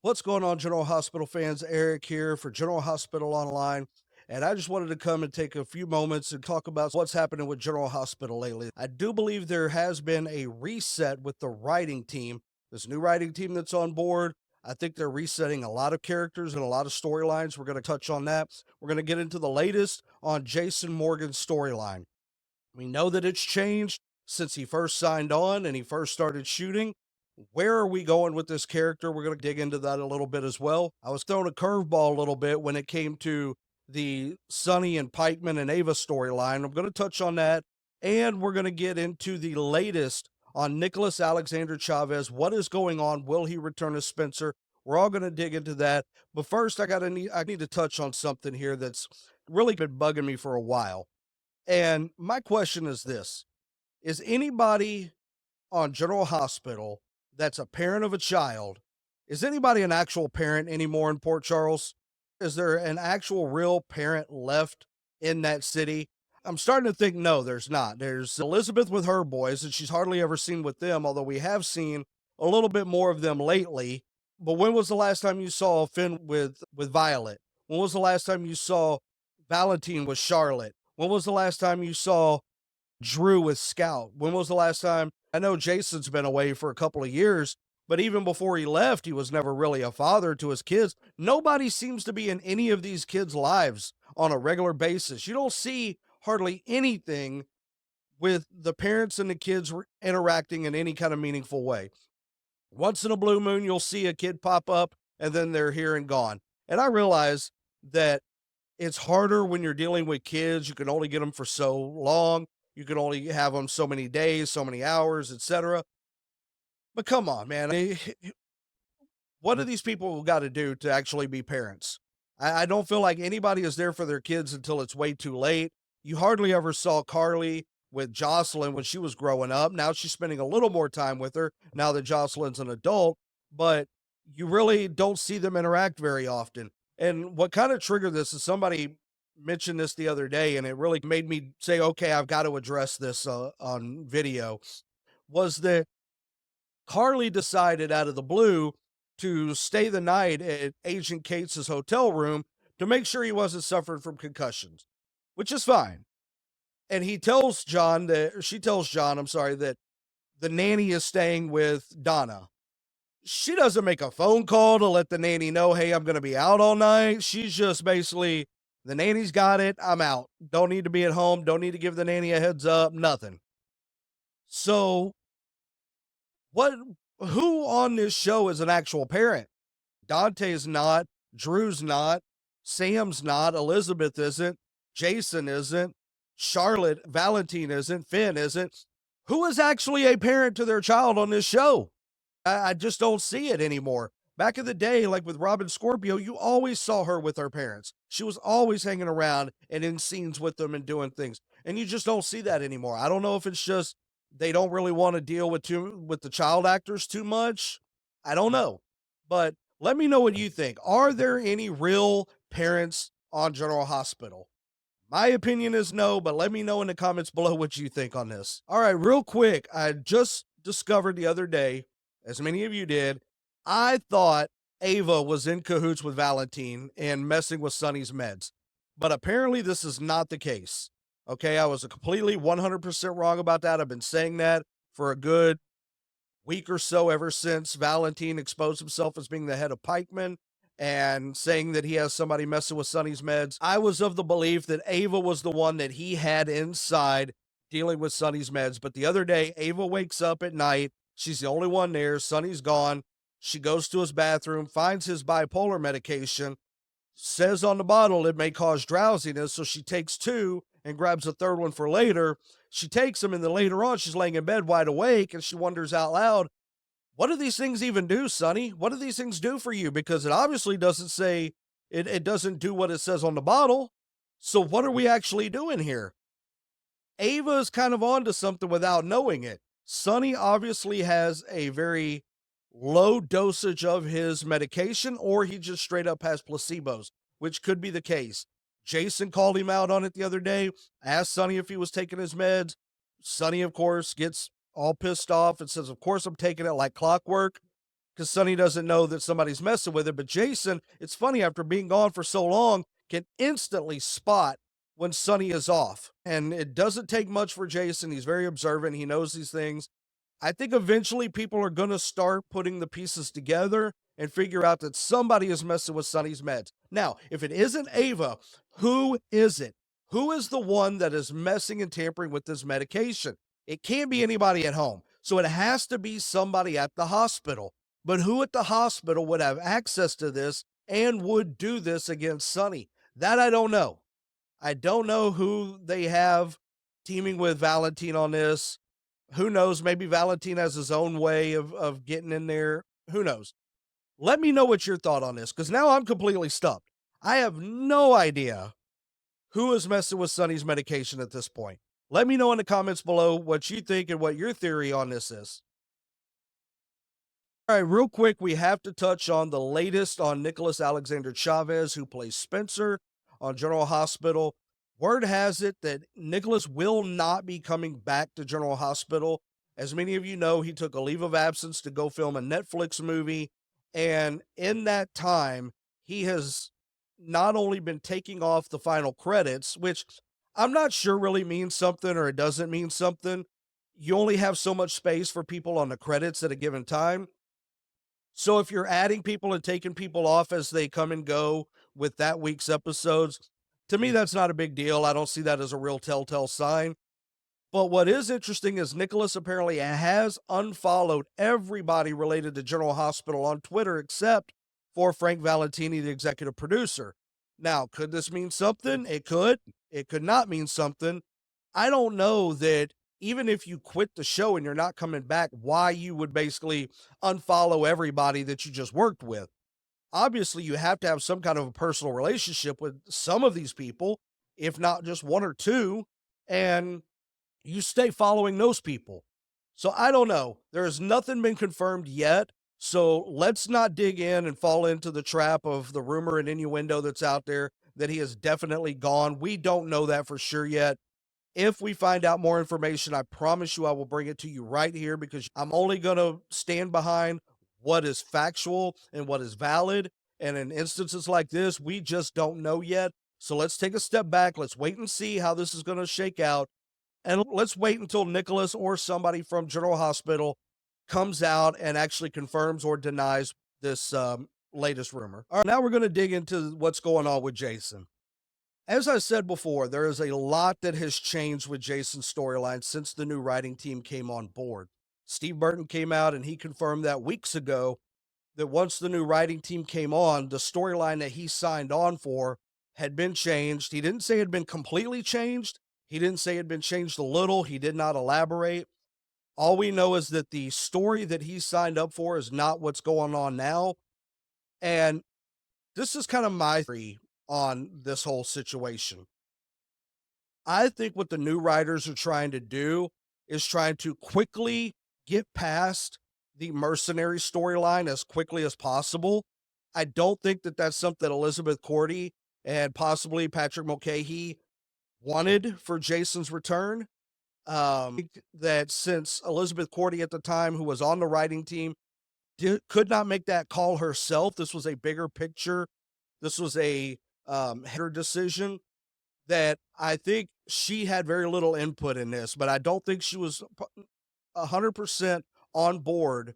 What's going on, General Hospital fans? Eric here for General Hospital Online. And I just wanted to come and take a few moments and talk about what's happening with General Hospital lately. I do believe there has been a reset with the writing team, this new writing team that's on board. I think they're resetting a lot of characters and a lot of storylines. We're going to touch on that. We're going to get into the latest on Jason Morgan's storyline. We know that it's changed since he first signed on and he first started shooting. Where are we going with this character? We're going to dig into that a little bit as well. I was thrown a curveball a little bit when it came to the Sonny and Pikeman and Ava storyline. I'm going to touch on that. And we're going to get into the latest on Nicholas Alexander Chavez. What is going on? Will he return as Spencer? We're all going to dig into that. But first, I need to touch on something here that's really been bugging me for a while. And my question is this: is anybody on General Hospital that's a parent of a child, is anybody an actual parent anymore in Port Charles? Is there an actual real parent left in that city? I'm starting to think no, there's not. There's Elizabeth with her boys, and she's hardly ever seen with them, although we have seen a little bit more of them lately. But when was the last time you saw Finn with Violet? When was the last time you saw Valentine with Charlotte? When was the last time you saw Drew with Scout? When was the last time? I know Jason's been away for a couple of years, but even before he left, he was never really a father to his kids. Nobody seems to be in any of these kids' lives on a regular basis. You don't see hardly anything with the parents and the kids interacting in any kind of meaningful way. Once in a blue moon, you'll see a kid pop up and then they're here and gone. And I realize that it's harder when you're dealing with kids. You can only get them for so long. You can only have them so many days, so many hours, etc. But come on, man. What do these people got to do to actually be parents? I don't feel like anybody is there for their kids until it's way too late. You hardly ever saw Carly with Jocelyn when she was growing up. Now she's spending a little more time with her now that Jocelyn's an adult, but you really don't see them interact very often. And what kind of triggered this is somebody mentioned this the other day, and it really made me say, okay, I've got to address this on video. Was that Carly decided out of the blue to stay the night at Agent Cates's hotel room to make sure he wasn't suffering from concussions, which is fine. And she tells John, I'm sorry, that the nanny is staying with Donna. She doesn't make a phone call to let the nanny know, hey, I'm going to be out all night. She's just basically, the nanny's got it. I'm out. Don't need to be at home. Don't need to give the nanny a heads up. Nothing. So what, who on this show is an actual parent? Dante's not, Drew's not, Sam's not, Elizabeth isn't, Jason isn't, Charlotte, Valentine isn't, Finn isn't. Who is actually a parent to their child on this show? I just don't see it anymore. Back in the day, like with Robin Scorpio, you always saw her with her parents. She was always hanging around and in scenes with them and doing things. And you just don't see that anymore. I don't know if it's just they don't really want to deal with the child actors too much. I don't know. But let me know what you think. Are there any real parents on General Hospital? My opinion is no, but let me know in the comments below what you think on this. All right, real quick. I just discovered the other day, as many of you did, I thought Ava was in cahoots with Valentine and messing with Sonny's meds. But apparently this is not the case. Okay, I was completely 100% wrong about that. I've been saying that for a good week or so ever since Valentine exposed himself as being the head of Pikeman and saying that he has somebody messing with Sonny's meds. I was of the belief that Ava was the one that he had inside dealing with Sonny's meds. But the other day, Ava wakes up at night. She's the only one there. Sonny's gone. She goes to his bathroom, finds his bipolar medication, says on the bottle it may cause drowsiness. So she takes two and grabs a third one for later. She takes them, and then later on, she's laying in bed wide awake, and she wonders out loud, what do these things even do, Sonny? What do these things do for you? Because it obviously doesn't say, it doesn't do what it says on the bottle. So what are we actually doing here? Ava is kind of onto something without knowing it. Sonny obviously has a very low dosage of his medication, or he just straight up has placebos, which could be the case. Jason called him out on it the other day, asked Sonny if he was taking his meds. Sonny, of course, gets all pissed off and says, of course I'm taking it like clockwork. because Sonny doesn't know that somebody's messing with it. But Jason, it's funny, after being gone for so long, can instantly spot when Sonny is off. And it doesn't take much for Jason. He's very observant. He knows these things. I think eventually people are going to start putting the pieces together and figure out that somebody is messing with Sonny's meds. Now, if it isn't Ava, who is it? Who is the one that is messing and tampering with this medication? It can't be anybody at home. So it has to be somebody at the hospital. But who at the hospital would have access to this and would do this against Sonny? That I don't know. I don't know who they have teaming with Valentine on this. Who knows? Maybe Valentine has his own way of getting in there. Who knows? Let me know what your thought on this, because now I'm completely stumped. I have no idea who is messing with Sonny's medication at this point. Let me know in the comments below what you think and what your theory on this is. All right, real quick, we have to touch on the latest on Nicholas Alexander Chavez, who plays Spencer on General Hospital. Word has it that Nicholas will not be coming back to General Hospital. As many of you know, he took a leave of absence to go film a Netflix movie. And in that time, he has not only been taking off the final credits, which I'm not sure really means something or it doesn't mean something. You only have so much space for people on the credits at a given time. So if you're adding people and taking people off as they come and go with that week's episodes, to me, that's not a big deal. I don't see that as a real telltale sign. But what is interesting is Nicholas apparently has unfollowed everybody related to General Hospital on Twitter except for Frank Valentini, the executive producer. Now, could this mean something? It could. It could not mean something. I don't know that even if you quit the show and you're not coming back, why you would basically unfollow everybody that you just worked with. Obviously, you have to have some kind of a personal relationship with some of these people, if not just one or two, and you stay following those people. So I don't know. There has nothing been confirmed yet. So let's not dig in and fall into the trap of the rumor and innuendo that's out there that he is definitely gone. We don't know that for sure yet. If we find out more information, I promise you I will bring it to you right here, because I'm only going to stand behind what is factual and what is valid. And in instances like this, we just don't know yet. So let's take a step back. Let's wait and see how this is going to shake out. And let's wait until Nicholas or somebody from General Hospital comes out and actually confirms or denies this latest rumor. All right, now we're going to dig into what's going on with Jason. As I said before, there is a lot that has changed with Jason's storyline since the new writing team came on board. Steve Burton came out and he confirmed that weeks ago that once the new writing team came on, the storyline that he signed on for had been changed. He didn't say it had been completely changed. He didn't say it had been changed a little. He did not elaborate. All we know is that the story that he signed up for is not what's going on now. And this is kind of my theory on this whole situation. I think what the new writers are trying to do is trying to quickly get past the mercenary storyline as quickly as possible. I don't think that that's something Elizabeth Cordy and possibly Patrick Mulcahy wanted for Jason's return. That since Elizabeth Cordy at the time, who was on the writing team, could not make that call herself, this was a bigger picture. This was a header decision that I think she had very little input in this, but I don't think she was 100% on board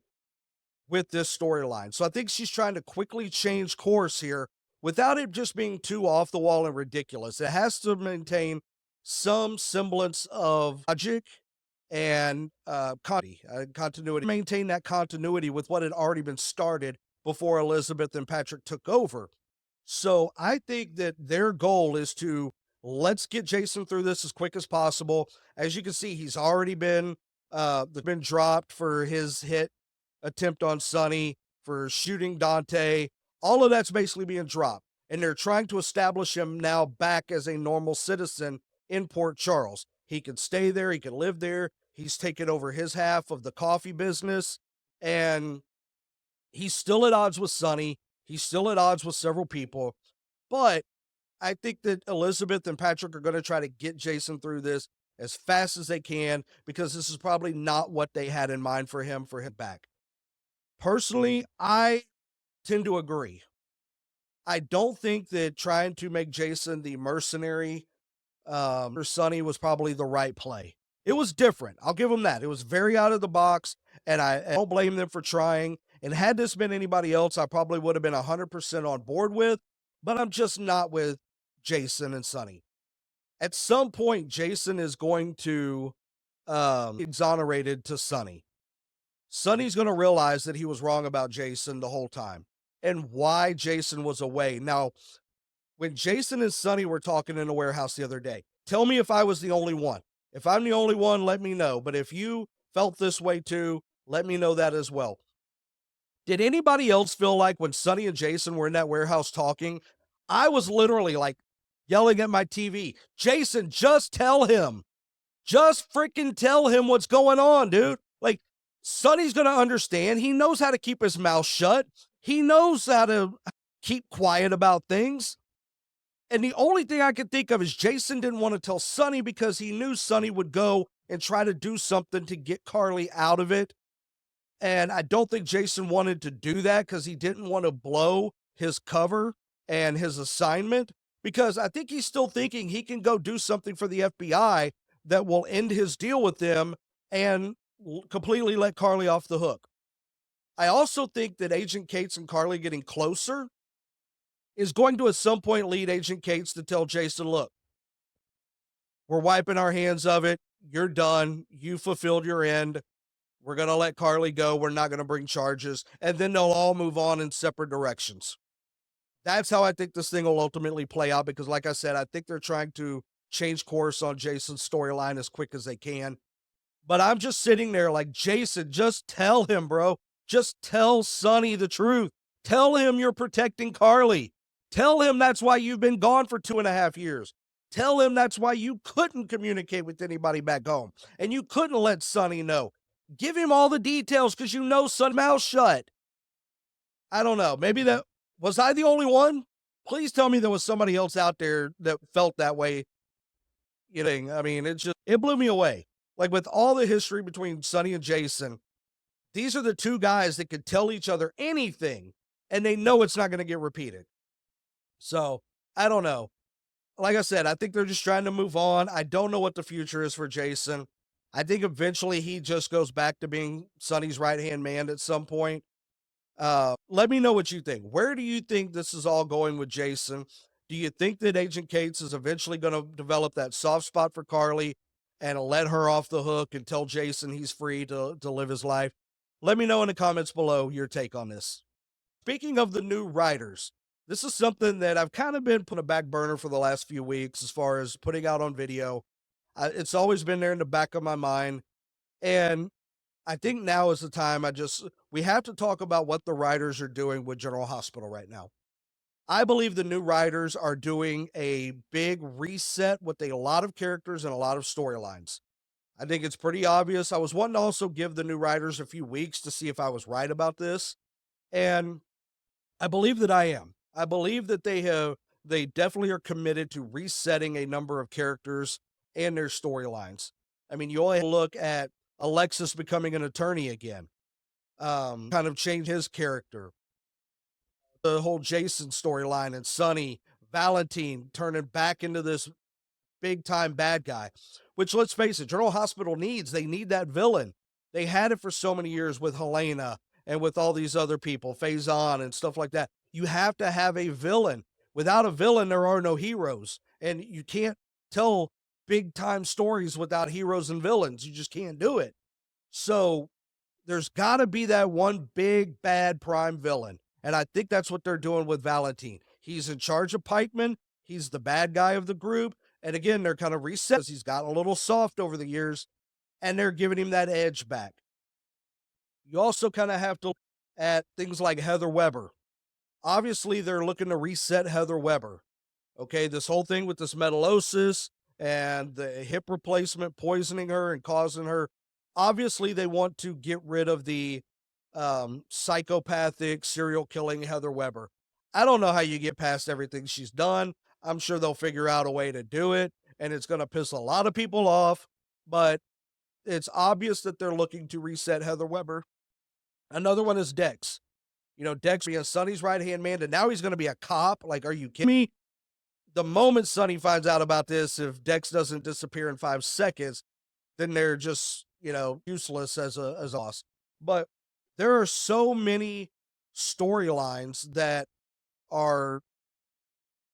with this storyline. So I think she's trying to quickly change course here without it just being too off the wall and ridiculous. It has to maintain some semblance of logic and continuity. Maintain that continuity with what had already been started before Elizabeth and Patrick took over. So I think that their goal is to let's get Jason through this as quick as possible. As you can see, he's already been dropped for his hit attempt on Sonny, for shooting Dante. All of that's basically being dropped. And they're trying to establish him now back as a normal citizen in Port Charles. He can stay there, he can live there. He's taken over his half of the coffee business. And he's still at odds with Sonny. He's still at odds with several people. But I think that Elizabeth and Patrick are going to try to get Jason through this as fast as they can, because this is probably not what they had in mind for him back. Personally, I tend to agree. I don't think that trying to make Jason the mercenary for Sonny was probably the right play. It was different. I'll give him that. It was very out of the box, and I don't blame them for trying. And had this been anybody else, I probably would have been 100% on board with, but I'm just not with Jason and Sonny. At some point, Jason is going to exonerated to Sonny. Sonny's going to realize that he was wrong about Jason the whole time and why Jason was away. Now, when Jason and Sonny were talking in the warehouse the other day, tell me if I was the only one. If I'm the only one, let me know. But if you felt this way too, let me know that as well. Did anybody else feel like when Sonny and Jason were in that warehouse talking, I was literally like yelling at my TV, Jason, just tell him. Just freaking tell him what's going on, dude. Like, Sonny's going to understand. He knows how to keep his mouth shut. He knows how to keep quiet about things. And the only thing I could think of is Jason didn't want to tell Sonny because he knew Sonny would go and try to do something to get Carly out of it. And I don't think Jason wanted to do that because he didn't want to blow his cover and his assignment, because I think he's still thinking he can go do something for the FBI that will end his deal with them and completely let Carly off the hook. I also think that Agent Cates and Carly getting closer is going to at some point lead Agent Cates to tell Jason, look, we're wiping our hands of it. You're done. You fulfilled your end. We're going to let Carly go. We're not going to bring charges. And then they'll all move on in separate directions. That's how I think this thing will ultimately play out, because like I said, I think they're trying to change course on Jason's storyline as quick as they can. But I'm just sitting there like, Jason, just tell him, bro. Just tell Sonny the truth. Tell him you're protecting Carly. Tell him that's why you've been gone for 2.5 years. Tell him that's why you couldn't communicate with anybody back home and you couldn't let Sonny know. Give him all the details because you know Sonny's mouth shut. I don't know. Maybe that was I the only one? Please tell me there was somebody else out there that felt that way. You know, I mean, it blew me away. Like, with all the history between Sonny and Jason, these are the two guys that could tell each other anything and they know it's not going to get repeated. So I don't know. Like I said, I think they're just trying to move on. I don't know what the future is for Jason. I think eventually he just goes back to being Sonny's right-hand man at some point. Let me know what you think. Where do you think this is all going with Jason? Do you think that Agent Cates is eventually going to develop that soft spot for Carly and let her off the hook and tell Jason he's free to live his life? Let me know in the comments below your take on this. Speaking of the new writers, this is something that I've kind of been putting a back burner for the last few weeks as far as putting out on video. It's always been there in the back of my mind. And I think now is the time we have to talk about what the writers are doing with General Hospital right now. I believe the new writers are doing a big reset with a lot of characters and a lot of storylines. I think it's pretty obvious. I was wanting to also give the new writers a few weeks to see if I was right about this. And I believe that I am. I believe that they definitely are committed to resetting a number of characters and their storylines. I mean, you only look at Alexis becoming an attorney again, kind of change his character. The whole Jason storyline and Sonny, Valentine turning back into this big time bad guy, which, let's face it, General Hospital they need that villain. They had it for so many years with Helena and with all these other people, Faison and stuff like that. You have to have a villain. Without a villain, there are no heroes. And you can't tell big time stories without heroes and villains. You just can't do it. So there's got to be that one big bad prime villain. And I think that's what they're doing with Valentine. He's in charge of Pikeman. He's the bad guy of the group. And again, they're kind of reset because he's gotten a little soft over the years, and they're giving him that edge back. You also kind of have to look at things like Heather Weber. Obviously, they're looking to reset Heather Weber. Okay, this whole thing with this metallosis and the hip replacement poisoning her and causing her. Obviously, they want to get rid of the psychopathic, serial killing Heather Weber. I don't know how you get past everything she's done. I'm sure they'll figure out a way to do it, and it's going to piss a lot of people off, but it's obvious that they're looking to reset Heather Weber. Another one is Dex. You know, Dex being Sonny's right hand man, and now he's going to be a cop. Like, are you kidding me? The moment Sonny finds out about this, if Dex doesn't disappear in 5 seconds, then they're just, useless as a boss. But there are so many storylines are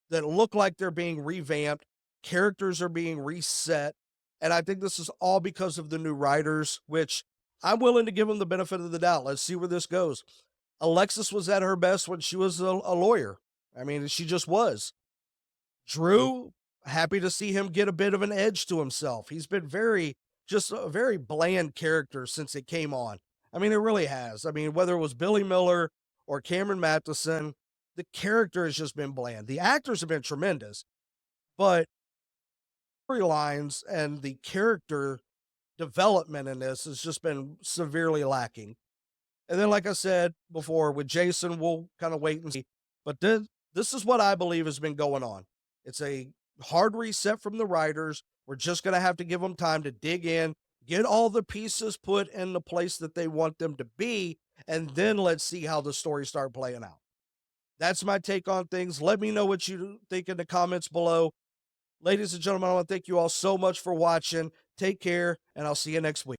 that look like they're being revamped, characters are being reset, and I think this is all because of the new writers, which I'm willing to give them the benefit of the doubt. Let's see where this goes. Alexis was at her best when she was a lawyer. I mean, she just was. Drew, happy to see him get a bit of an edge to himself. He's been just a very bland character since it came on. I mean, it really has. I mean, whether it was Billy Miller or Cameron Matheson, the character has just been bland. The actors have been tremendous, but storylines and the character development in this has just been severely lacking. And then, like I said before, with Jason, we'll kind of wait and see. But this is what I believe has been going on. It's a hard reset from the writers. We're just going to have to give them time to dig in, get all the pieces put in the place that they want them to be, and then let's see how the stories start playing out. That's my take on things. Let me know what you think in the comments below. Ladies and gentlemen, I want to thank you all so much for watching. Take care, and I'll see you next week.